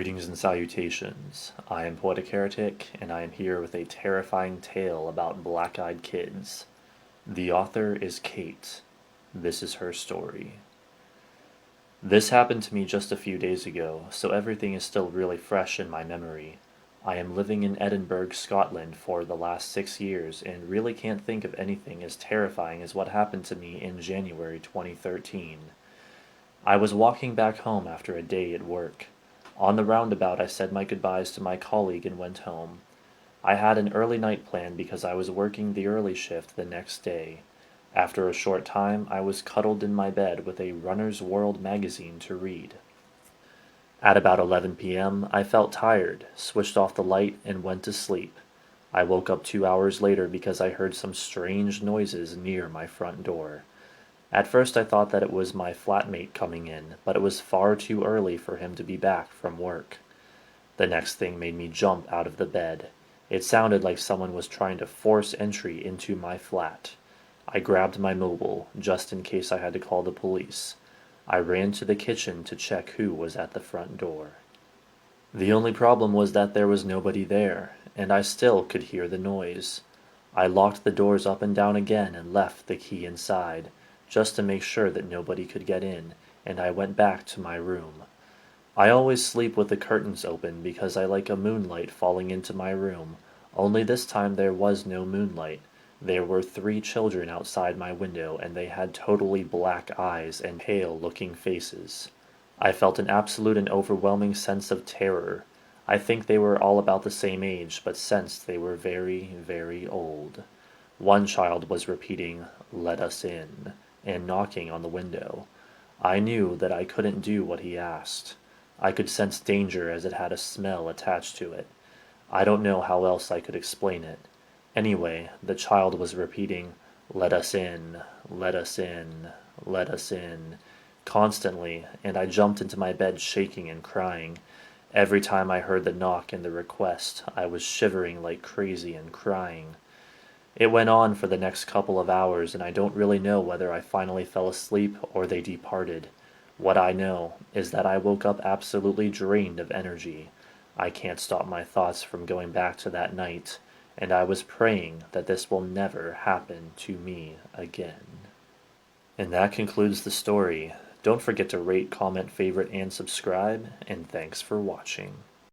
Greetings and salutations. I am Poetic Heretic, and I am here with a terrifying tale about black-eyed kids. The author is Kate. This is her story. This happened to me just a few days ago, so everything is still really fresh in my memory. I am living in Edinburgh, Scotland for the last 6 years, and really can't think of anything as terrifying as what happened to me in January 2013. I was walking back home after a day at work. On the roundabout I said my goodbyes to my colleague and went home. I had an early night plan because I was working the early shift the next day. After a short time I was cuddled in my bed with a Runner's World magazine to read. At about 11 p.m. I felt tired, switched off the light, and went to sleep. I woke up 2 hours later because I heard some strange noises near my front door. At first I thought that it was my flatmate coming in, but it was far too early for him to be back from work. The next thing made me jump out of the bed. It sounded like someone was trying to force entry into my flat. I grabbed my mobile, just in case I had to call the police. I ran to the kitchen to check who was at the front door. The only problem was that there was nobody there, and I still could hear the noise. I locked the doors up and down again and left the key inside, just to make sure that nobody could get in, and I went back to my room. I always sleep with the curtains open because I like a moonlight falling into my room, only this time there was no moonlight. There were 3 children outside my window, and they had totally black eyes and pale-looking faces. I felt an absolute and overwhelming sense of terror. I think they were all about the same age, but sensed they were very, very old. One child was repeating, "Let us in," and knocking on the window. I knew that I couldn't do what he asked. I could sense danger as it had a smell attached to it. I don't know how else I could explain it. Anyway, the child was repeating, "Let us in, let us in, let us in," constantly, and I jumped into my bed shaking and crying. Every time I heard the knock and the request, I was shivering like crazy and crying. It went on for the next couple of hours, and I don't really know whether I finally fell asleep or they departed. What I know is that I woke up absolutely drained of energy. I can't stop my thoughts from going back to that night, and I was praying that this will never happen to me again. And that concludes the story. Don't forget to rate, comment, favorite, and subscribe, and thanks for watching.